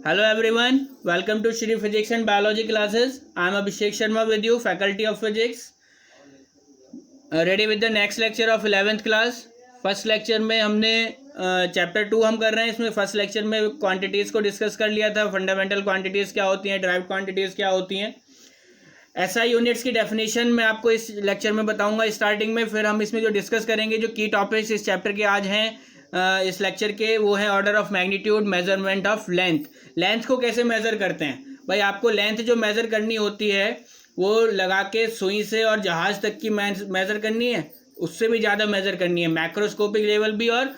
Hello everyone, welcome to Shri Physics and Biology classes. I am Abhishek Sharma with you, Faculty of Physics. Ready with the next lecture of 11th class. First lecture में हमने chapter 2 हम कर रहे हैं. इसमें first lecture में quantities को discuss कर लिया था. फंडामेंटल क्वांटिटीज़ क्या होती हैं, ड्राइव्ड क्वांटिटीज़ क्या होती हैं. एसआई यूनिट्स की डेफिनेशन मैं आपको इस लेक्चर में बताऊंगा स्टार्टिंग में. फिर हम इसमें जो डिस्कस करेंगे, जो की टॉपिक्स इस चैप्टर के आज हैं इस लेक्चर के, वो है order of magnitude, measurement of length. Length को कैसे मेज़र करते हैं भाई. आपको लेंथ जो मेज़र करनी होती है वो लगा के सुई से और जहाज़ तक की मेज़र करनी है, उससे भी ज़्यादा मेज़र करनी है, मैक्रोस्कोपिक लेवल भी और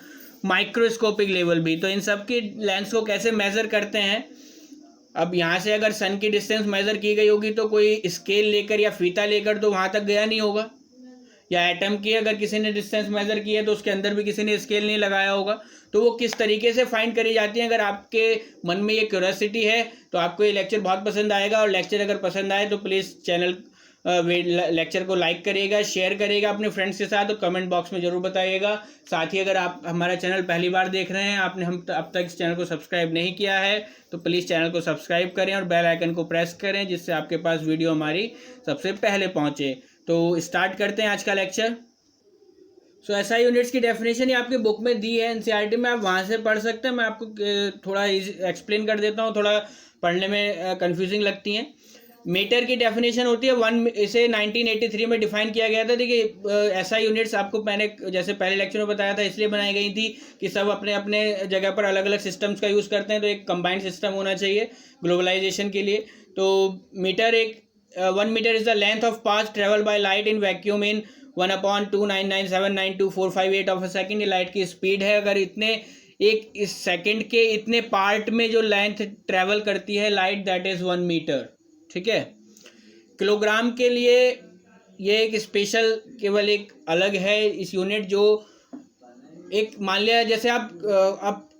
माइक्रोस्कोपिक लेवल भी. तो इन सब की लेंथ को कैसे मेज़र करते हैं. अब यहाँ से अगर सन की डिस्टेंस मेज़र की गई होगी तो कोई स्केल लेकर या फीता लेकर तो वहाँ तक गया नहीं होगा. या एटम की अगर किसी ने डिस्टेंस मेज़र की है तो उसके अंदर भी किसी ने स्केल नहीं लगाया होगा. तो वो किस तरीके से फाइंड करी जाती है. अगर आपके मन में ये क्यूरियोसिटी है तो आपको ये लेक्चर बहुत पसंद आएगा. और लेक्चर अगर पसंद आए तो प्लीज़ चैनल लेक्चर को लाइक करिएगा, शेयर करिएगा अपने फ्रेंड्स के साथ, तो कमेंट बॉक्स में ज़रूर बताइएगा. साथ ही अगर आप हमारा चैनल पहली बार देख रहे हैं, आपने हम अब तक इस चैनल को सब्सक्राइब नहीं किया है, तो प्लीज़ चैनल को सब्सक्राइब करें और बेल आइकन को प्रेस करें, जिससे आपके पास वीडियो हमारी सबसे पहले पहुँचे. तो स्टार्ट करते हैं आज का लेक्चर. सो एसआई यूनिट्स की डेफिनेशन ये आपकी बुक में दी है एनसीईआरटी में, आप वहाँ से पढ़ सकते हैं. मैं आपको थोड़ा एक्सप्लेन कर देता हूँ, थोड़ा पढ़ने में कंफ्यूजिंग लगती हैं. मीटर की डेफिनेशन होती है वन, इसे 1983 में डिफाइन किया गया था. देखिए एसआई यूनिट्स आपको मैंने जैसे पहले लेक्चर में बताया था इसलिए बनाई गई थी कि सब अपने अपने जगह पर अलग अलग सिस्टम्स का यूज़ करते हैं, तो एक कंबाइंड सिस्टम होना चाहिए ग्लोबलाइजेशन के लिए. तो मीटर एक 1 metre is the length of path travel by light in vacuum इन 1/299792458 ऑफ अ सेकेंड. ये लाइट की स्पीड है. अगर इतने एक इस सेकेंड के इतने पार्ट में जो लेंथ ट्रेवल करती है लाइट, दैट इज़ 1 मीटर. ठीक है. किलोग्राम के लिए ये एक स्पेशल केवल एक अलग है इस यूनिट, जो एक मान लिया जैसे आप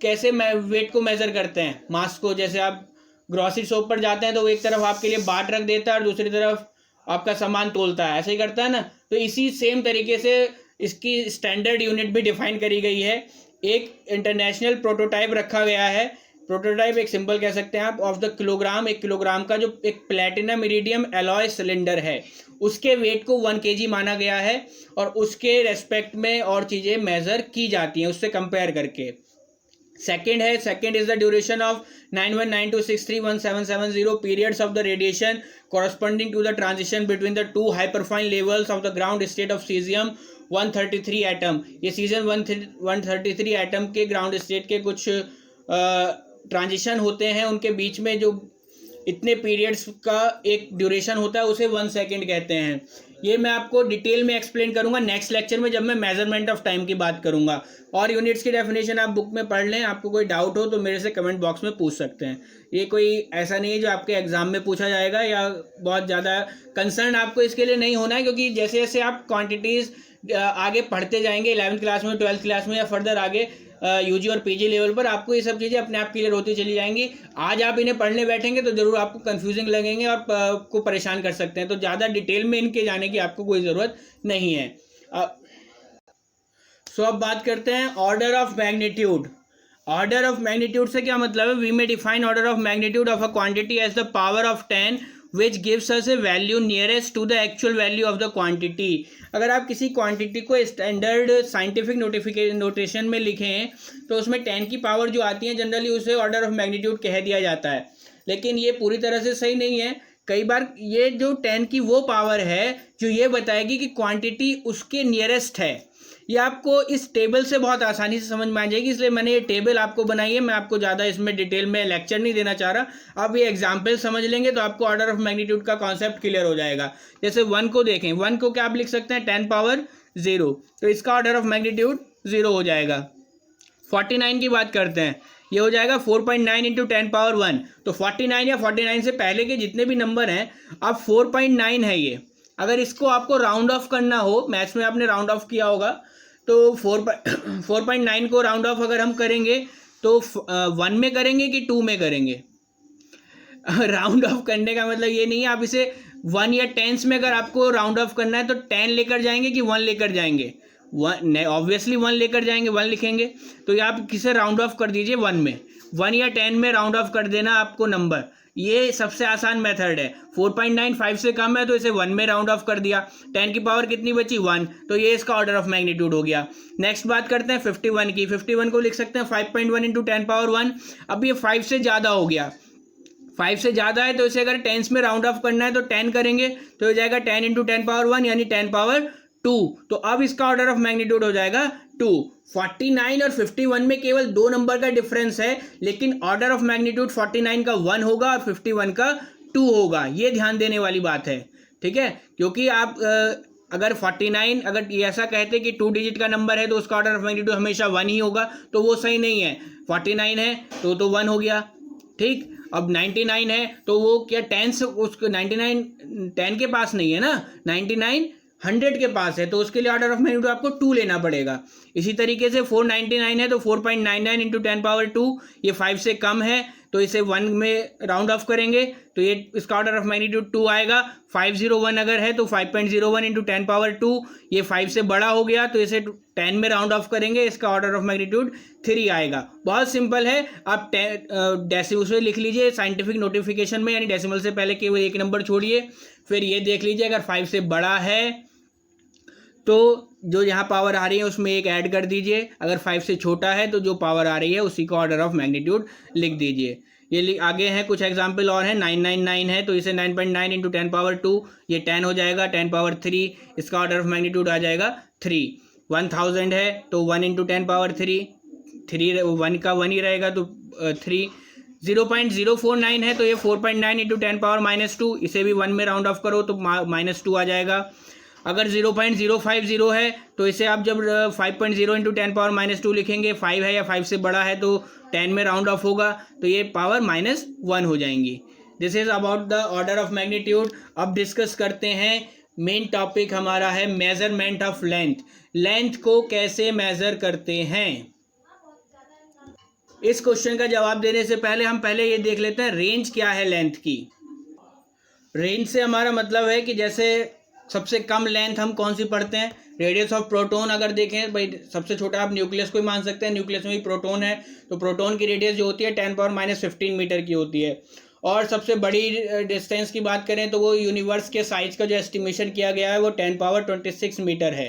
कैसे वेट को मेज़र करते हैं, मास को. जैसे आप ग्रॉसरी शॉप पर जाते हैं तो वो एक तरफ आपके लिए बाट रख देता है और दूसरी तरफ आपका सामान तोलता है, ऐसे ही करता है ना. तो इसी सेम तरीके से इसकी स्टैंडर्ड यूनिट भी डिफाइन करी गई है. एक इंटरनेशनल प्रोटोटाइप रखा गया है. प्रोटोटाइप एक सिंबल कह सकते हैं आप ऑफ द किलोग्राम. एक किलोग्राम का जो एक प्लेटिनम इरिडियम एलॉय सिलेंडर है, उसके वेट को 1 kg माना गया है और उसके रेस्पेक्ट में और चीज़ें मेज़र की जाती हैं उससे कंपेयर करके. सेकेंड है, second is the duration of 9192631770 periods of the radiation corresponding to the transition between the two hyperfine levels of the ground state of cesium 133 atom. ये सीजियम 133 एटम के ग्राउंड स्टेट के कुछ transition होते हैं, उनके बीच में जो इतने पीरियड्स का एक ड्यूरेशन होता है उसे 1 सेकेंड कहते हैं. ये मैं आपको डिटेल में एक्सप्लेन करूंगा नेक्स्ट लेक्चर में, जब मैं मेजरमेंट ऑफ टाइम की बात करूंगा. और यूनिट्स की डेफिनेशन आप बुक में पढ़ लें. आपको कोई डाउट हो तो मेरे से कमेंट बॉक्स में पूछ सकते हैं. ये कोई ऐसा नहीं है जो आपके एग्जाम में पूछा जाएगा, या बहुत ज़्यादा कंसर्न आपको इसके लिए नहीं होना है, क्योंकि जैसे जैसे आप क्वान्टिटीज़ आगे पढ़ते जाएंगे 11th क्लास में, 12th क्लास में, या फर्दर आगे यूजी और पीजी लेवल पर, आपको ये सब चीज़ें अपने आप क्लियर होती चली जाएंगी. आज आप इन्हें पढ़ने बैठेंगे तो ज़रूर आपको कंफ्यूजिंग लगेंगे और आपको परेशान कर सकते हैं. तो ज़्यादा डिटेल में इनके जाने की आपको कोई ज़रूरत नहीं है. सो अब बात करते हैं order of magnitude. Order of magnitude से क्या मतलब है. We may define order of magnitude of a quantity as the power of 10 which gives us a value nearest to the actual value of the quantity. अगर आप किसी quantity को standard scientific notation में लिखें तो उसमें 10 की पावर जो आती है जनरली उसे ऑर्डर ऑफ मैग्नीट्यूड कह दिया जाता है. लेकिन ये पूरी तरह से सही नहीं है. कई बार ये जो 10 की वो पावर है जो ये बताएगी कि क्वांटिटी उसके नियरेस्ट है. ये आपको इस टेबल से बहुत आसानी से समझ में आ जाएगी, इसलिए मैंने ये टेबल आपको बनाई है. मैं आपको ज़्यादा इसमें डिटेल में लेक्चर नहीं देना चाह रहा. आप ये एग्जाम्पल समझ लेंगे तो आपको ऑर्डर ऑफ मैग्नीट्यूड का कॉन्सेप्ट क्लियर हो जाएगा. जैसे 1 को देखें, 1 को क्या आप लिख सकते हैं 10 पावर 0, तो इसका ऑर्डर ऑफ मैग्नीट्यूड 0 हो जाएगा. 49 की बात करते हैं, ये हो जाएगा 4.9 इंटू 10 पावर 1. तो 49 या 49 से पहले के जितने भी नंबर हैं, अब 4.9 है ये. अगर इसको आपको राउंड ऑफ करना हो, मैथ्स में आपने राउंड ऑफ किया होगा, तो 4.9 को राउंड ऑफ अगर हम करेंगे तो 1 में करेंगे कि 2 में करेंगे. राउंड ऑफ करने का मतलब ये नहीं है आप इसे 1 या 10s में अगर आपको राउंड ऑफ करना है तो 10 लेकर जाएंगे कि 1 लेकर जाएंगे. वन, ऑब्वियसली 1 लेकर जाएंगे, 1 लिखेंगे। तो ये आप किसे राउंड ऑफ कर दीजिए 1 में, 1 या 10 में राउंड ऑफ कर देना आपको नंबर। ये सबसे आसान मेथड है। 4.9 5 से कम है तो इसे 1 में राउंड ऑफ कर दिया। 10 की पावर कितनी बची 1, तो ये इसका ऑर्डर ऑफ मैग्नीट्यूड हो गया। नेक्स्ट बात करते हैं 51 की। 51 को लिख सकते हैं 5.1 इंटू 10 पावर 1। अब ये 5 से ज़्यादा हो गया, 5 से ज़्यादा है तो इसे अगर टेंस में राउंड ऑफ करना है तो 10 करेंगे तो हो जाएगा 10 इंटू 10 पावर 1 यानी 10 पावर 2। तो अब इसका ऑर्डर ऑफ मैग्नीट्यूड हो जाएगा 2। 49 और 51 में केवल 2 नंबर का डिफरेंस है, लेकिन ऑर्डर ऑफ मैग्नीट्यूड 49 का 1 होगा और 51 का 2 होगा। ये ध्यान देने वाली बात है, ठीक है। क्योंकि आप अगर 49 अगर ऐसा कहते कि 2 डिजिट का नंबर है तो उसका ऑर्डर ऑफ मैग्नीट्यूड हमेशा 1 ही होगा, तो वो सही नहीं है। 49 है तो 1 हो गया, ठीक। अब 99 है तो वो क्या 10 से उसको 99 10 के पास नहीं है ना, 99 100 के पास है, तो उसके लिए ऑर्डर ऑफ मैग्नीट्यूड आपको 2 लेना पड़ेगा। इसी तरीके से 499 है तो 4.99 इंटू 10 पावर 2, ये 5 से कम है तो इसे 1 में राउंड ऑफ करेंगे तो ये इसका ऑर्डर ऑफ मैग्नीट्यूड 2 आएगा। 501 अगर है तो 5.01 इंटू 10 पावर 2, ये 5 से बड़ा हो गया तो इसे 10 में राउंड ऑफ करेंगे, इसका ऑर्डर ऑफ मैग्नीट्यूड 3 आएगा। बहुत सिंपल है। आप डेसिमल से लिख लीजिए साइंटिफिक नोटिफिकेशन में, यानी डेसिमल से पहले केवल एक नंबर छोड़िए। फिर ये देख लीजिए अगर 5 से बड़ा है तो जो यहाँ पावर आ रही है उसमें एक ऐड कर दीजिए, अगर 5 से छोटा है तो जो पावर आ रही है उसी का ऑर्डर ऑफ मैग्नीट्यूड लिख दीजिए। ये आगे हैं कुछ एग्जाम्पल और हैं। 999 है तो इसे 9.9 इंटू 10 पावर 2, ये 10 हो जाएगा, 10 पावर 3, इसका ऑर्डर ऑफ मैग्नीट्यूड आ जाएगा 3। 1000 है तो 1 इंटू 10 पावर 3, 1 का 1 ही रहेगा तो 3। 0.049 है तो ये 4.9 इंटू 10 पावर -2, इसे भी 1 में राउंड ऑफ करो तो -2 आ जाएगा। अगर 0.050 है तो इसे आप जब 5.0 इंटू 10 पावर -2 लिखेंगे, 5 है या 5 से बड़ा है तो 10 में राउंड ऑफ होगा तो ये पावर -1 हो जाएंगी। This is about the order of magnitude. अब डिस्कस करते हैं मेन टॉपिक हमारा है मेजरमेंट ऑफ लेंथ। लेंथ को कैसे मेजर करते हैं, इस क्वेश्चन का जवाब देने से पहले हम ये देख लेते हैं रेंज क्या है लेंथ की। रेंज से हमारा मतलब है कि जैसे सबसे कम लेंथ हम कौन सी पढ़ते हैं, रेडियस ऑफ प्रोटॉन। अगर देखें भाई सबसे छोटा आप न्यूक्लियस को ही मान सकते हैं, न्यूक्लियस में भी प्रोटॉन है तो प्रोटॉन की रेडियस जो होती है 10 पावर -15 मीटर की होती है। और सबसे बड़ी डिस्टेंस की बात करें तो वो यूनिवर्स के साइज का जो एस्टिमेशन किया गया है वो 10 पावर 26 मीटर है।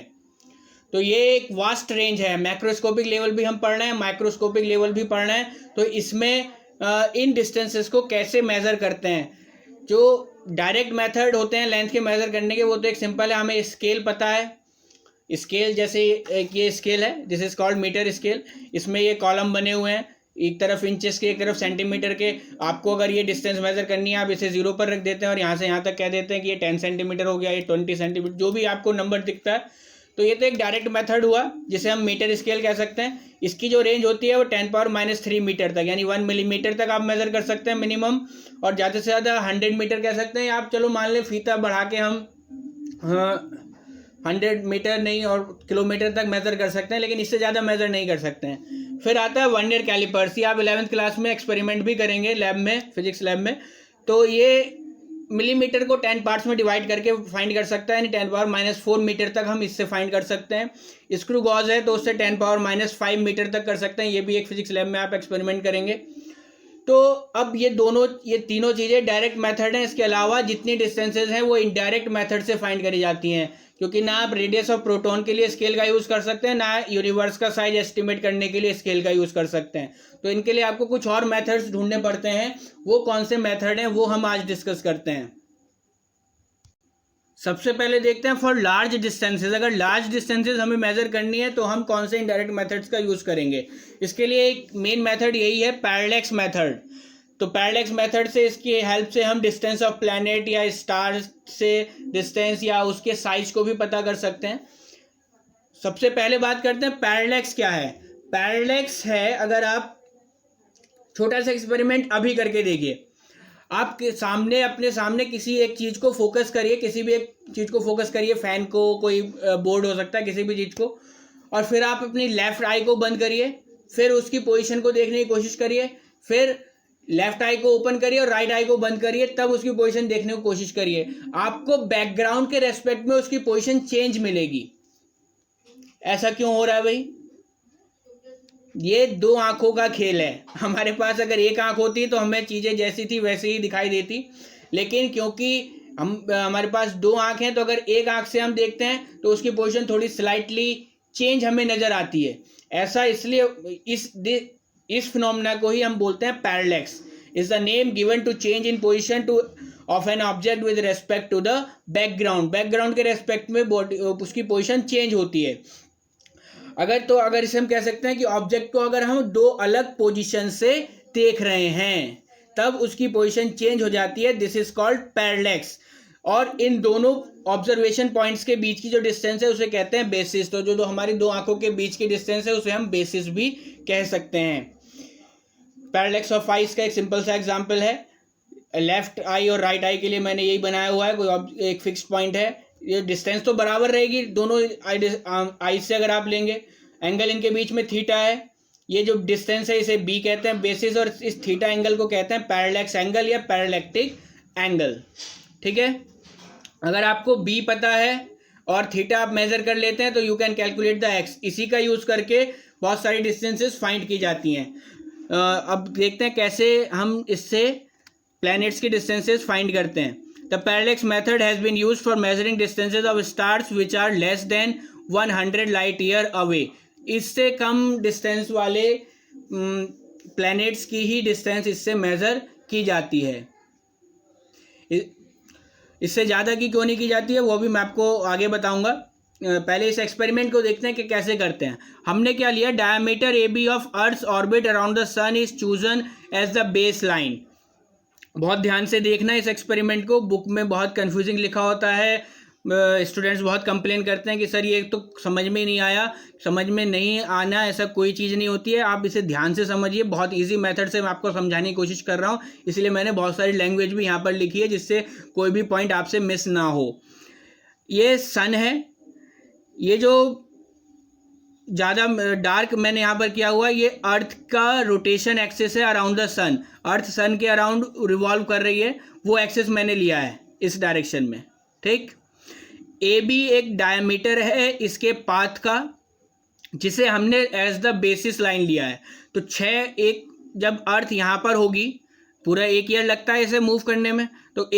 तो ये एक वास्ट रेंज है। मैक्रोस्कोपिक लेवल भी हम पढ़ रहे हैं, माइक्रोस्कोपिक लेवल भी पढ़ रहे हैं। तो इसमें इन डिस्टेंसेस को कैसे मेज़र करते हैं, जो डायरेक्ट मेथड होते हैं लेंथ के मेज़र करने के वो तो एक सिंपल है, हमें स्केल पता है। स्केल जैसे ये स्केल है, this is called metre scale. इसमें ये कॉलम बने हुए हैं, एक तरफ इंचेस के एक तरफ सेंटीमीटर के। आपको अगर ये डिस्टेंस मेज़र करनी है आप इसे 0 पर रख देते हैं और यहाँ से यहाँ तक कह देते हैं कि ये 10 सेंटीमीटर हो गया, ये 20 सेंटीमीटर, जो भी आपको नंबर दिखता है। तो ये तो एक डायरेक्ट मेथड हुआ जिसे हम मीटर स्केल कह सकते हैं। इसकी जो रेंज होती है वो 10 पावर -3 मीटर तक, यानी 1 मिलीमीटर तक आप मेज़र कर सकते हैं मिनिमम, और ज़्यादा से ज़्यादा 100 मीटर कह सकते हैं। आप चलो मान लें फीता बढ़ा के हम 100 मीटर नहीं और किलोमीटर तक मेज़र कर सकते हैं, लेकिन इससे ज़्यादा मेज़र नहीं कर सकते हैं। फिर आता है वर्नियर कैलिपर्स। ये आप 11th क्लास में एक्सपेरिमेंट भी करेंगे लैब में, फिजिक्स लैब में। तो ये मिलीमीटर को 10 पार्ट्स में डिवाइड करके फाइंड कर सकता है, यानी 10 पावर -4 मीटर तक हम इससे फाइंड कर सकते हैं। स्क्रू गॉज है तो उससे 10 पावर -5 मीटर तक कर सकते हैं। ये भी एक फिजिक्स लैब में आप एक्सपेरिमेंट करेंगे। तो अब ये तीनों चीज़ें डायरेक्ट मेथड हैं। इसके अलावा जितनी डिस्टेंसेज हैं वो इनडायरेक्ट मेथड से फाइंड करी जाती हैं, क्योंकि ना आप रेडियस ऑफ प्रोटॉन के लिए स्केल का यूज़ कर सकते हैं, ना यूनिवर्स का साइज एस्टिमेट करने के लिए स्केल का यूज़ कर सकते हैं। तो इनके लिए आपको कुछ और मेथड्स ढूंढने पड़ते हैं। वो कौन से मेथड हैं वो हम आज डिस्कस करते हैं। सबसे पहले देखते हैं फॉर लार्ज डिस्टेंसेज। अगर लार्ज डिस्टेंसेज हमें मेजर करनी है तो हम कौन से इनडायरेक्ट मेथड्स का यूज़ करेंगे। इसके लिए एक मेन मेथड यही है, पैरेलैक्स मेथड। तो पैरेलैक्स मेथड से इसकी हेल्प से हम डिस्टेंस ऑफ प्लैनेट या स्टार से डिस्टेंस या उसके साइज को भी पता कर सकते हैं। सबसे पहले बात करते हैं पैरेलैक्स क्या है। पैरेलैक्स है, अगर आप छोटा सा एक्सपेरिमेंट अभी करके देखिए, आपके सामने अपने सामने किसी एक चीज़ को फोकस करिए, किसी भी एक चीज़ को फोकस करिए, फैन को, कोई बोर्ड हो सकता है, किसी भी चीज़ को, और फिर आप अपनी लेफ्ट आई को बंद करिए, फिर उसकी पोजीशन को देखने की कोशिश करिए, फिर लेफ्ट आई को ओपन करिए और राइट आई को बंद करिए, तब उसकी पोजीशन देखने की कोशिश करिए। आपको बैकग्राउंड के रेस्पेक्ट में उसकी पोजीशन चेंज मिलेगी। ऐसा क्यों हो रहा है भाई? ये दो आंखों का खेल है। हमारे पास अगर एक आंख होती तो हमें चीज़ें जैसी थी वैसे ही दिखाई देती, लेकिन क्योंकि हमारे पास दो आंख हैं तो अगर एक आंख से हम देखते हैं तो उसकी पोजीशन थोड़ी स्लाइटली चेंज हमें नज़र आती है। ऐसा इसलिए इस फिनोमेना को ही हम बोलते हैं parallax. Is the name given to change in position to of an object with respect to the background के रेस्पेक्ट में उसकी पोजिशन चेंज होती है। अगर इसे हम कह सकते हैं कि ऑब्जेक्ट को अगर हम दो अलग पोजीशन से देख रहे हैं तब उसकी पोजीशन चेंज हो जाती है। This is called parallax. और इन दोनों ऑब्जर्वेशन पॉइंट्स के बीच की जो डिस्टेंस है उसे कहते हैं बेसिस। तो जो हमारी दो आंखों के बीच की डिस्टेंस है उसे हम बेसिस भी कह सकते हैं। पैरेलैक्स ऑफ आईज का एक सिंपल सा एग्जांपल है। लेफ्ट आई और राइट आई के लिए मैंने यही बनाया हुआ है, कोई एक फिक्स पॉइंट है। ये डिस्टेंस तो बराबर रहेगी दोनों आई से अगर आप लेंगे। एंगल इनके बीच में थीटा है। ये जो डिस्टेंस है इसे बी कहते हैं बेसिस, और इस थीटा एंगल को कहते हैं पैरेलैक्स एंगल या पैरेलैक्टिक एंगल। ठीक है, अगर आपको बी पता है और थीटा आप मेजर कर लेते हैं तो you can calculate the x. इसी का यूज करके बहुत सारी डिस्टेंसेस फाइंड की जाती हैं। अब देखते हैं कैसे हम इससे प्लैनेट्स की डिस्टेंसेस फाइंड करते हैं। The parallax method has been used for measuring distances of stars which are less than 100 light year away. इससे कम डिस्टेंस वाले प्लैनेट्स की ही डिस्टेंस इससे मेज़र की जाती है। इससे ज़्यादा की क्यों नहीं की जाती है वो भी मैं आपको आगे बताऊंगा। पहले इस एक्सपेरिमेंट को देखते हैं कि कैसे करते हैं। हमने क्या लिया, diameter A B of earth orbit around the sun is chosen as the base line. बहुत ध्यान से देखना इस एक्सपेरिमेंट को, बुक में बहुत कंफ्यूजिंग लिखा होता है। स्टूडेंट्स बहुत कंप्लेन करते हैं कि सर ये तो समझ में नहीं आया। समझ में नहीं आना ऐसा कोई चीज़ नहीं होती है, आप इसे ध्यान से समझिए। बहुत इजी मेथड से मैं आपको समझाने की कोशिश कर रहा हूँ, इसलिए मैंने बहुत सारी लैंग्वेज भी यहाँ पर लिखी है जिससे कोई भी पॉइंट आपसे मिस ना हो। ये सन है, ये जो ज़्यादा डार्क मैंने यहाँ पर किया हुआ है ये अर्थ का रोटेशन एक्सिस है अराउंड द सन। अर्थ सन के अराउंड रिवॉल्व कर रही है, वो एक्सिस मैंने लिया है इस डायरेक्शन में। ठीक, ए बी एक डायमीटर है इसके पाथ का जिसे हमने एज द बेसिस लाइन लिया है। तो 6 जब अर्थ यहाँ पर होगी, पूरा 1 ईयर लगता है इसे मूव करने में, तो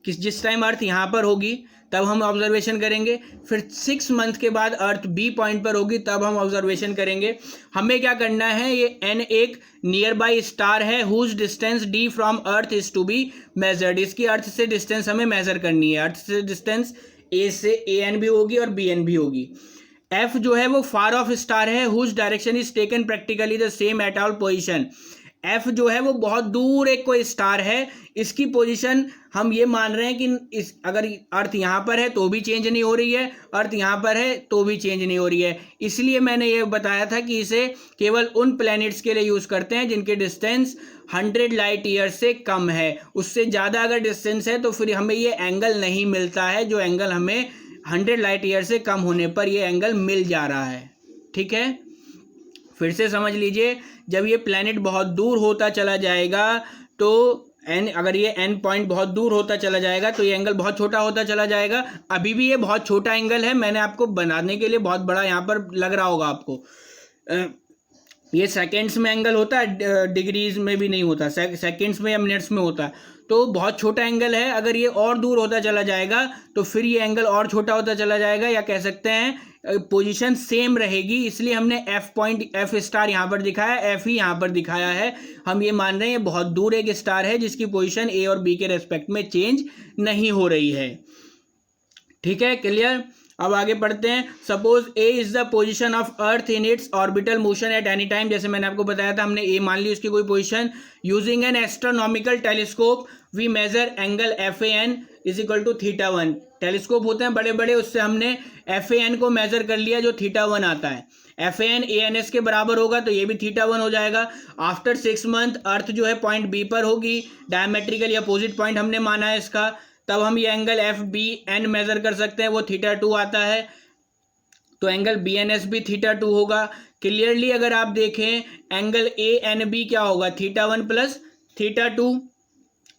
जिस टाइम अर्थ यहाँ पर होगी तब हम ऑब्जर्वेशन करेंगे। फिर 6 मंथ के बाद अर्थ बी पॉइंट पर होगी तब हम ऑब्जर्वेशन करेंगे। हमें क्या करना है, ये एन एक नियर बाई स्टार है whose distance D from earth is to be measured. इसकी अर्थ से डिस्टेंस हमें मेजर करनी है। अर्थ से डिस्टेंस ए से ए एन भी होगी और बी एन भी होगी। एफ जो है वो फार ऑफ स्टार है whose direction is taken practically the same at all position. F जो है वो बहुत दूर एक कोई स्टार है, इसकी पोजीशन हम ये मान रहे हैं कि अगर अर्थ यहाँ पर है तो भी चेंज नहीं हो रही है, अर्थ यहाँ पर है तो भी चेंज नहीं हो रही है। इसलिए मैंने ये बताया था कि इसे केवल उन प्लैनेट्स के लिए यूज़ करते हैं जिनके डिस्टेंस 100 लाइट ईयर से कम है। उससे ज़्यादा अगर डिस्टेंस है तो फिर हमें ये एंगल नहीं मिलता है, जो एंगल हमें 100 लाइट ईयर से कम होने पर ये एंगल मिल जा रहा है। ठीक है, फिर से समझ लीजिए, जब ये प्लैनेट बहुत दूर होता चला जाएगा तो अगर ये एन पॉइंट बहुत दूर होता चला जाएगा तो ये एंगल बहुत छोटा होता चला जाएगा। अभी भी ये बहुत छोटा एंगल है, मैंने आपको बनाने के लिए बहुत बड़ा यहाँ पर लग रहा होगा आपको। ये सेकेंड्स में एंगल होता है, डिग्रीज में भी नहीं होता, सेकेंड्स में या मिनट्स में होता है। तो बहुत छोटा एंगल है, अगर ये और दूर होता चला जाएगा तो फिर ये एंगल और छोटा होता चला जाएगा, या कह सकते हैं पोजीशन सेम रहेगी। इसलिए हमने एफ स्टार यहाँ पर दिखाया, एफ ही यहाँ पर दिखाया है। हम ये मान रहे हैं बहुत दूर एक स्टार है जिसकी पोजीशन ए और बी के रेस्पेक्ट में चेंज नहीं हो रही है। ठीक है, क्लियर। अब आगे पढ़ते हैं। Suppose A is the position of earth in its orbital motion at any time. जैसे मैंने आपको बताया था, हमने ए मान ली उसकी कोई position. Using an astronomical telescope we measure angle F A N is equal to θ1। Telescope होते हैं बड़े बड़े, उससे हमने एफ ए एन को मेजर कर लिया जो θ1 आता है। F A N A N S के बराबर होगा तो ये भी θ1 हो जाएगा। आफ्टर 6 मंथ अर्थ जो है पॉइंट बी पर होगी, डायमेट्रिकली अपोजिट पॉइंट हमने माना है इसका, तब हम ये angle F B N measure कर सकते हैं, वो θ2 आता है। तो एंगल बी एन एस भी θ2 होगा। क्लियरली अगर आप देखें एंगल ए एन बी क्या होगा, θ1 प्लस θ2।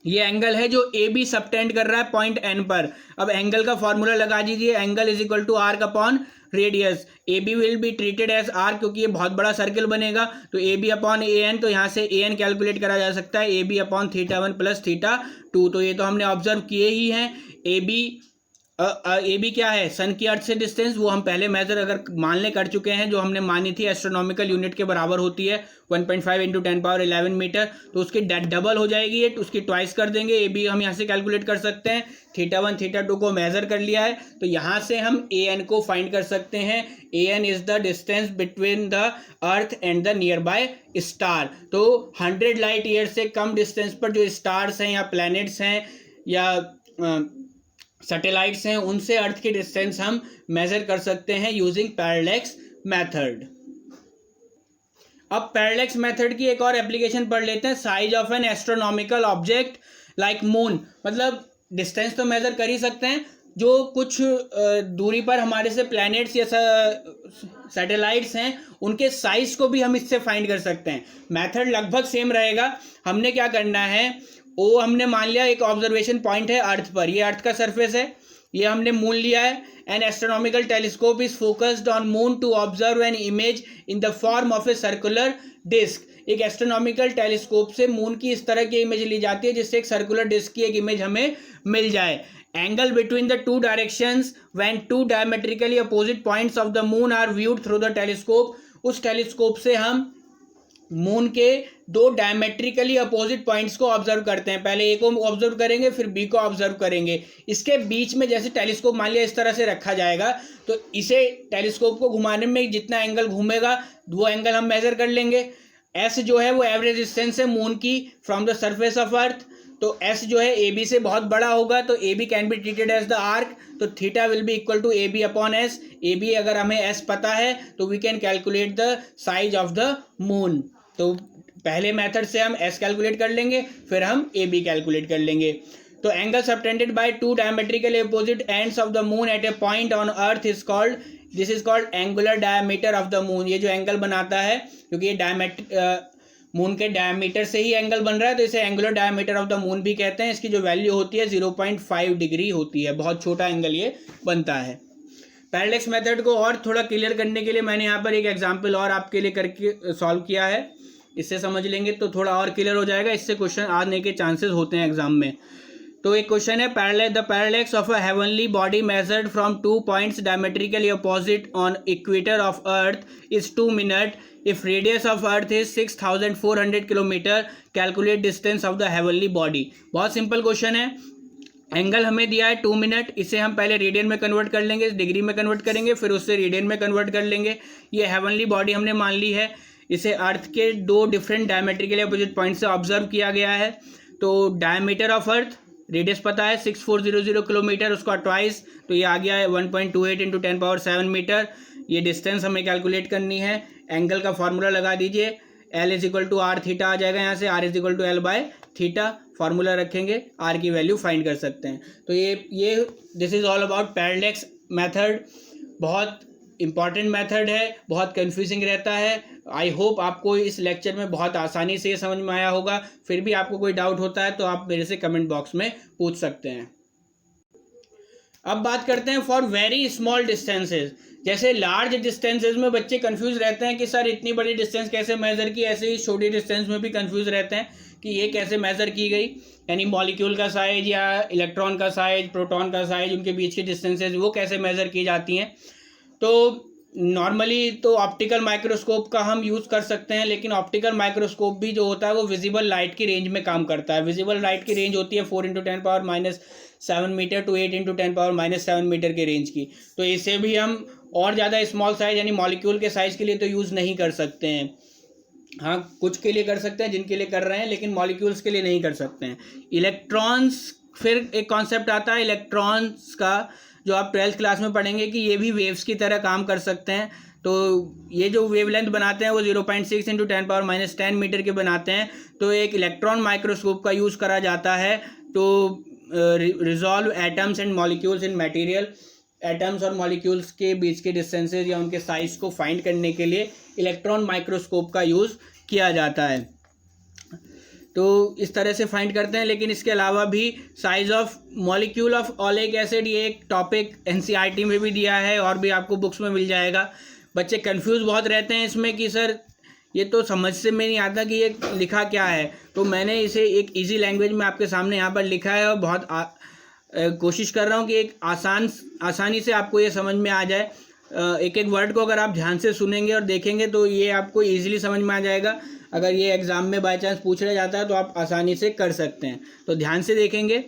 ये एंगल है जो ए बी सबटेंड कर रहा है पॉइंट एन पर। अब एंगल का फॉर्मूला लगा दीजिए, angle is equal to arc upon radius A B will be treated as arc, क्योंकि ये बहुत बड़ा सर्किल बनेगा तो A B upon A N, तो यहाँ से ए एन कैलकुलेट करा जा सकता है ए बी अपॉन θ1 प्लस θ2। तो ये तो हमने ऑब्जर्व किए ही हैं। ए बी क्या है, सन की अर्थ से डिस्टेंस, वो हम पहले मेजर अगर मान ले कर चुके हैं, जो हमने मानी थी एस्ट्रोनॉमिकल यूनिट के बराबर होती है 1.5 इंटू 10⁻11 मीटर, तो उसकी डबल हो जाएगी ये, तो उसकी ट्वाइस कर देंगे। ए बी हम यहाँ से कैलकुलेट कर सकते हैं, θ1 θ2 को मेजर कर लिया है, तो यहाँ से हम ए एन को फाइंड कर सकते हैं। A N is the distance between the earth and the nearby star. तो 100 लाइट ईयर से कम डिस्टेंस पर जो स्टार्स हैं या प्लैनेट्स हैं या सैटेलाइट्स हैं, उनसे अर्थ की डिस्टेंस हम मेजर कर सकते हैं यूजिंग पैरेलैक्स मेथड। अब पैरेलैक्स मेथड की एक और एप्लीकेशन पढ़ लेते हैं, size of N astronomical object like moon. मतलब डिस्टेंस तो मेजर कर ही सकते हैं, जो कुछ दूरी पर हमारे से प्लैनेट्स या सैटेलाइट्स हैं उनके साइज को भी हम इससे फाइंड कर सकते हैं। मेथड लगभग सेम रहेगा। हमने क्या करना है, वो हमने मान लिया एक ऑब्जर्वेशन पॉइंट है अर्थ पर, ये अर्थ का सरफेस है, ये हमने मून लिया है। An astronomical telescope is focused on moon to observe an image in the form of a circular disc. एक एस्ट्रोनॉमिकल टेलीस्कोप से मून की इस तरह की इमेज ली जाती है जिससे एक सर्कुलर डिस्क की एक इमेज हमें मिल जाए। Angle between the two directions when two diametrically opposite points of the moon are viewed through the telescope. उस टेलीस्कोप से हम मून के दो डायमेट्रिकली अपोजिट पॉइंट्स को ऑब्जर्व करते हैं। पहले ए को ऑब्जर्व करेंगे, फिर बी को ऑब्जर्व करेंगे। इसके बीच में जैसे टेलीस्कोप मान लिया इस तरह से रखा जाएगा, तो इसे टेलीस्कोप को घुमाने में जितना एंगल घूमेगा वो एंगल हम मेजर कर लेंगे। एस जो है वो एवरेज डिस्टेंस है मून की from the surface of earth, तो एस जो है ए बी से बहुत बड़ा होगा, तो A B can be treated as the arc, तो theta will be equal to A B upon S. A B अगर हमें एस पता है तो we can calculate the size of the moon. तो पहले मेथड से हम एस कैलकुलेट कर लेंगे, फिर हम ए बी कैलकुलेट कर लेंगे। तो angle subtended by two diametrically opposite ends of the moon at a point on earth is called, this is called angular diameter of the moon. ये जो एंगल बनाता है, क्योंकि ये मून के डायमीटर से ही एंगल बन रहा है, तो इसे angular diameter of the moon भी कहते हैं। इसकी जो वैल्यू होती है 0.5 डिग्री होती है, बहुत छोटा एंगल ये बनता है। पैरेलैक्स मेथड को और थोड़ा क्लियर करने के लिए मैंने यहाँ पर एक एग्जांपल और आपके लिए करके सॉल्व किया है, इससे समझ लेंगे तो थोड़ा और क्लियर हो जाएगा। इससे क्वेश्चन आने के चांसेस होते हैं एग्जाम में। तो एक क्वेश्चन है, the parallax of a heavenly body measured from 2 points diametrically opposite on equator of earth is 2 minute if radius of earth is 6400 kilometre, calculate distance of the heavenly body. बहुत simple question है। Angle हमें दिया है 2 minute, इसे हम पहले radian में convert कर लेंगे, डिग्री में कन्वर्ट करेंगे, फिर उससे रेडियन में कन्वर्ट कर लेंगे। ये हेवनली बॉडी हमने मान ली है, इसे अर्थ के 2 डिफरेंट डायमेट्रिकली अपोजिट पॉइंट से ऑब्जर्व किया गया है। तो डायमीटर ऑफ अर्थ, रेडियस पता है 6400 किलोमीटर, उसका ट्वाइस, तो ये आ गया है 1.28 इंटू 10⁻7 मीटर। ये डिस्टेंस हमें कैलकुलेट करनी है। एंगल का फार्मूला लगा दीजिए, L is equal to R theta आ जाएगा, यहाँ से R is equal to L by theta formula रखेंगे, आर की वैल्यू फाइंड कर सकते हैं। तो ये this is all about parallax method. बहुत इंपॉर्टेंट मेथड है, बहुत कंफ्यूजिंग रहता है। आई होप आपको इस लेक्चर में बहुत आसानी से समझ में आया होगा। फिर भी आपको कोई डाउट होता है तो आप मेरे से कमेंट बॉक्स में पूछ सकते हैं। अब बात करते हैं फॉर वेरी स्मॉल डिस्टेंसेज। जैसे लार्ज डिस्टेंसेज में बच्चे कंफ्यूज रहते हैं कि सर इतनी बड़ी डिस्टेंस कैसे मेजर की, ऐसे ही छोटी डिस्टेंस में भी कंफ्यूज रहते हैं कि ये कैसे मेजर की गई, यानी मॉलिक्यूल का साइज या इलेक्ट्रॉन का साइज, प्रोटॉन का साइज, उनके बीच की डिस्टेंसेज वो कैसे मेजर की जाती हैं। तो नॉर्मली तो ऑप्टिकल माइक्रोस्कोप का हम यूज़ कर सकते हैं, लेकिन ऑप्टिकल माइक्रोस्कोप भी जो होता है वो विजिबल लाइट की रेंज में काम करता है। विजिबल लाइट की रेंज होती है 4 into 10⁻7 metre to 8 into 10⁻7 metre के रेंज की। तो इसे भी हम और ज़्यादा स्मॉल साइज यानी मॉलिक्यूल के साइज़ के लिए तो यूज़ नहीं कर सकते हैं। हाँ, कुछ के लिए कर सकते हैं जिनके लिए कर रहे हैं, लेकिन मॉलिक्यूल्स के लिए नहीं कर सकते हैं। इलेक्ट्रॉन्स, फिर एक कॉन्सेप्ट आता है इलेक्ट्रॉन्स का, जो आप 12th क्लास में पढ़ेंगे कि ये भी वेव्स की तरह काम कर सकते हैं। तो ये जो वेवलेंथ बनाते हैं वो 0.6 इंटू 10⁻10 मीटर के बनाते हैं। तो एक इलेक्ट्रॉन माइक्रोस्कोप का यूज़ करा जाता है तो resolve atoms and molecules in material. Atoms और मॉलिक्यूल्स के बीच के डिस्टेंसेज या उनके साइज को फाइंड करने के लिए इलेक्ट्रॉन माइक्रोस्कोप का यूज़ किया जाता है। तो इस तरह से फाइंड करते हैं। लेकिन इसके अलावा भी size of molecule of oleic acid, ये एक टॉपिक एनसीईआरटी में भी दिया है और भी आपको बुक्स में मिल जाएगा। बच्चे कंफ्यूज बहुत रहते हैं इसमें कि सर ये तो समझ से में नहीं आता कि ये लिखा क्या है, तो मैंने इसे एक इजी लैंग्वेज में आपके सामने यहाँ पर लिखा है और बहुत कोशिश कर रहा हूँ कि एक आसानी से आपको ये समझ में आ जाए। एक एक वर्ड को अगर आप ध्यान से सुनेंगे और देखेंगे तो ये आपको ईजिली समझ में आ जाएगा। अगर ये एग्ज़ाम में बाय चांस पूछ लिया जाता है तो आप आसानी से कर सकते हैं। तो ध्यान से देखेंगे,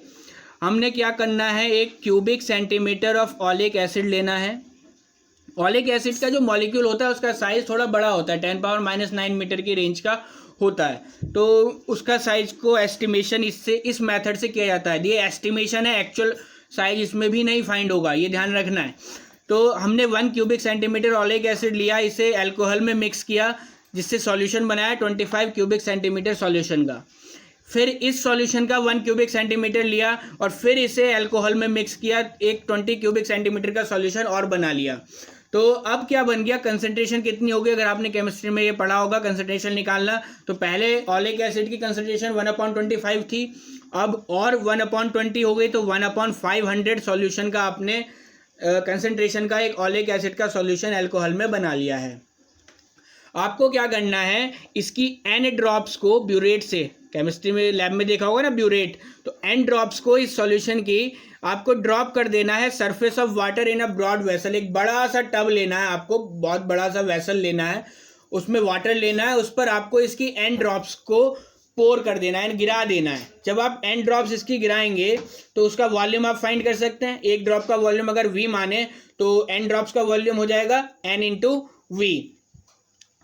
हमने क्या करना है, एक cubic centimetre of oleic acid लेना है। ऑलिक एसिड का जो मॉलिक्यूल होता है उसका साइज़ थोड़ा बड़ा होता है, 10⁻⁹ मीटर की रेंज का होता है। तो उसका साइज को एस्टिमेशन इस मेथड से किया जाता है। ये एस्टिमेशन है, एक्चुअल साइज इसमें भी नहीं फाइंड होगा, ये ध्यान रखना है। तो हमने 1 क्यूबिक सेंटीमीटर ऑलिक एसिड लिया, इसे अल्कोहल में मिक्स किया जिससे सॉल्यूशन बनाया 25 क्यूबिक सेंटीमीटर सॉल्यूशन का। फिर इस सॉल्यूशन का 1 क्यूबिक सेंटीमीटर लिया और फिर इसे अल्कोहल में मिक्स किया, एक 20 क्यूबिक सेंटीमीटर का सॉल्यूशन और बना लिया। तो अब क्या बन गया, कंसंट्रेशन कितनी होगी, अगर आपने केमिस्ट्री में ये पढ़ा होगा कंसंट्रेशन निकालना, तो पहले ऑलिक एसिड की कंसंट्रेशन 1/25 थी, अब और 1/20 हो गई, तो 1/500 सॉल्यूशन का आपने कंसंट्रेशन का एक ऑलिक एसिड का सॉल्यूशन अल्कोहल में बना लिया है। आपको क्या करना है, इसकी n ड्रॉप्स को ब्यूरेट से, केमिस्ट्री में लैब में देखा होगा ना ब्यूरेट, तो n ड्रॉप्स को इस सॉल्यूशन की आपको ड्रॉप कर देना है surface of water in a broad vessel. एक बड़ा सा टब लेना है आपको, बहुत बड़ा सा वेसल लेना है, उसमें वाटर लेना है, उस पर आपको इसकी n ड्रॉप्स को पोर कर देना है, गिरा देना है। जब आप n ड्रॉप्स इसकी गिराएंगे तो उसका वॉल्यूम आप फाइंड कर सकते हैं। एक ड्रॉप का वॉल्यूम अगर v माने तो n ड्रॉप्स का वॉल्यूम हो जाएगा n इंटू v।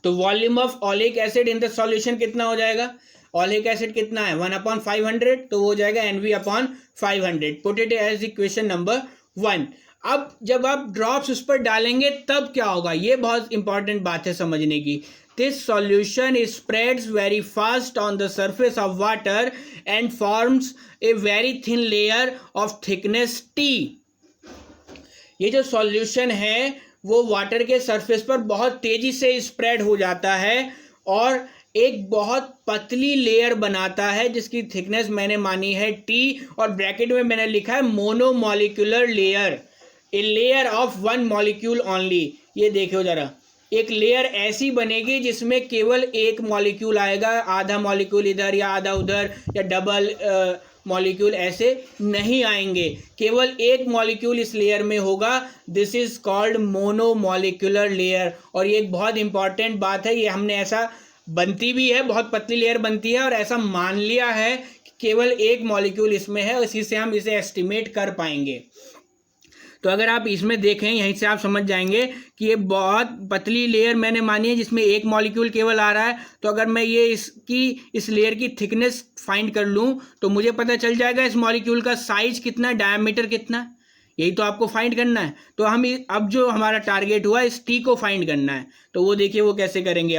तो volume of oleic acid in the solution कितना हो जाएगा, ऑलिक एसिड कितना है 1/500, तो वो हो जाएगा NV/500। Put it as equation number 1। अब जब आप ड्रॉप्स उस पर डालेंगे तब क्या होगा, ये बहुत इंपॉर्टेंट बात है समझने की। This solution spreads very fast on the surface of water and forms a very thin layer of thickness T। ये जो सॉल्यूशन है वो वाटर के सरफेस पर बहुत तेजी से स्प्रेड हो जाता है और एक बहुत पतली लेयर बनाता है जिसकी थिकनेस मैंने मानी है T, और ब्रैकेट में मैंने लिखा है monomolecular layer, a layer of 1 molecule only. ये देखो जरा, एक लेयर ऐसी बनेगी जिसमें केवल एक मॉलिक्यूल आएगा, आधा मॉलिक्यूल इधर या आधा उधर या डबल मॉलिक्यूल ऐसे नहीं आएंगे, केवल एक मॉलिक्यूल इस लेयर में होगा। This is called monomolecular layer. और ये एक बहुत इंपॉर्टेंट बात है, ये हमने ऐसा बनती भी है, बहुत पतली लेयर बनती है और ऐसा मान लिया है कि केवल एक मॉलिक्यूल इसमें है, इसी से हम इसे एस्टिमेट कर पाएंगे। तो अगर आप इसमें देखें, यहीं से आप समझ जाएंगे कि ये बहुत पतली लेयर मैंने मानी है जिसमें एक मॉलिक्यूल केवल आ रहा है। तो अगर मैं ये इस लेयर की थिकनेस फाइंड कर लूँ तो मुझे पता चल जाएगा इस मॉलिक्यूल का साइज कितना, डायमीटर कितना, यही तो आपको फाइंड करना है। तो हम अब जो हमारा टारगेट हुआ इस T को फाइंड करना है। तो वो देखिए वो कैसे करेंगे।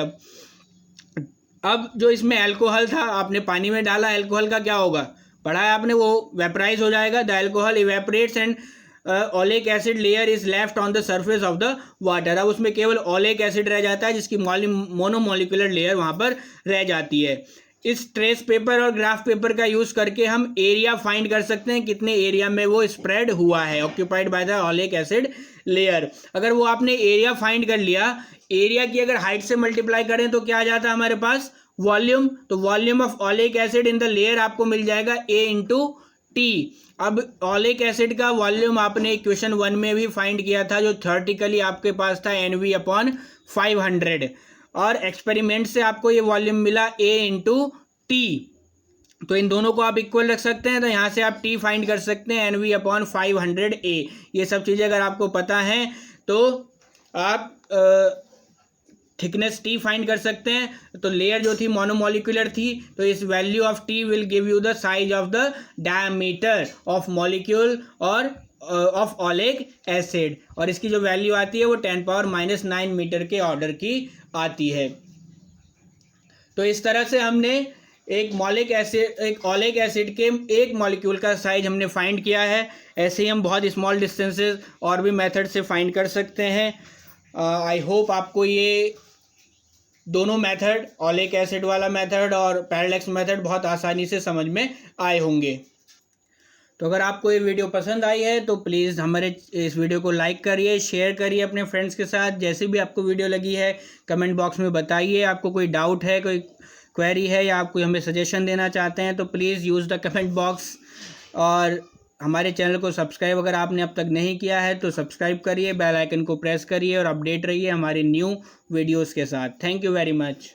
अब जो इसमें अल्कोहल था आपने पानी में डाला, अल्कोहल का क्या होगा, पढ़ा है आपने, वो वेपराइज हो जाएगा। The alcohol evaporates and oleic acid layer is left on the surface of the water. अब उसमें केवल ऑलिक एसिड रह जाता है जिसकी मोनोमॉलिक्यूलर लेयर वहाँ पर रह जाती है। इस ट्रेस पेपर और ग्राफ पेपर का यूज़ करके हम एरिया फाइंड कर सकते हैं, कितने एरिया में वो स्प्रेड हुआ है, occupied by the oleic acid layer. अगर वो आपने एरिया फाइंड कर लिया, एरिया की अगर हाइट से मल्टीप्लाई करें तो क्या आ जाता है हमारे पास, वॉल्यूम। तो volume of oleic acid in the layer आपको मिल जाएगा A इंटू T। अब ऑलिक एसिड का वॉल्यूम आपने इक्वेशन 1 में भी फाइंड किया था, जो थ्योरेटिकली आपके पास था NV/500, और एक्सपेरिमेंट से आपको ये वॉल्यूम मिला A इंटू T। तो इन दोनों को आप इक्वल रख सकते हैं, तो यहाँ से आप T फाइंड कर सकते हैं, NV/500A। ये सब चीज़ें अगर आपको पता हैं तो आप थिकनेस T फाइंड कर सकते हैं। तो लेयर जो थी मोनोमॉलिक्यूलर थी, तो इस value of T will give you the size of the diameter of molecule और ऑफ ऑलिक एसिड, और इसकी जो वैल्यू आती है वो 10⁻⁹ मीटर के ऑर्डर की आती है। तो इस तरह से हमने एक ऑलिक एसिड के एक मॉलिक्यूल का साइज हमने फाइंड किया है। ऐसे ही हम बहुत स्मॉल डिस्टेंसेस और भी मेथड से फाइंड कर सकते हैं। आई होप आपको ये दोनों मेथड, ऑलिक एसिड वाला मेथड और पैरेलैक्स मेथड, बहुत आसानी से समझ में आए होंगे। तो अगर आपको ये वीडियो पसंद आई है तो प्लीज़ हमारे इस वीडियो को लाइक करिए, शेयर करिए अपने फ्रेंड्स के साथ। जैसे भी आपको वीडियो लगी है कमेंट बॉक्स में बताइए। आपको कोई डाउट है, कोई क्वेरी है या आप कोई हमें सजेशन देना चाहते हैं तो please use the comment box. और हमारे चैनल को सब्सक्राइब अगर आपने अब तक नहीं किया है तो सब्सक्राइब करिए, बेल आइकन को प्रेस करिए और अपडेट रहिए हमारे न्यू वीडियोज़ के साथ। Thank you very much.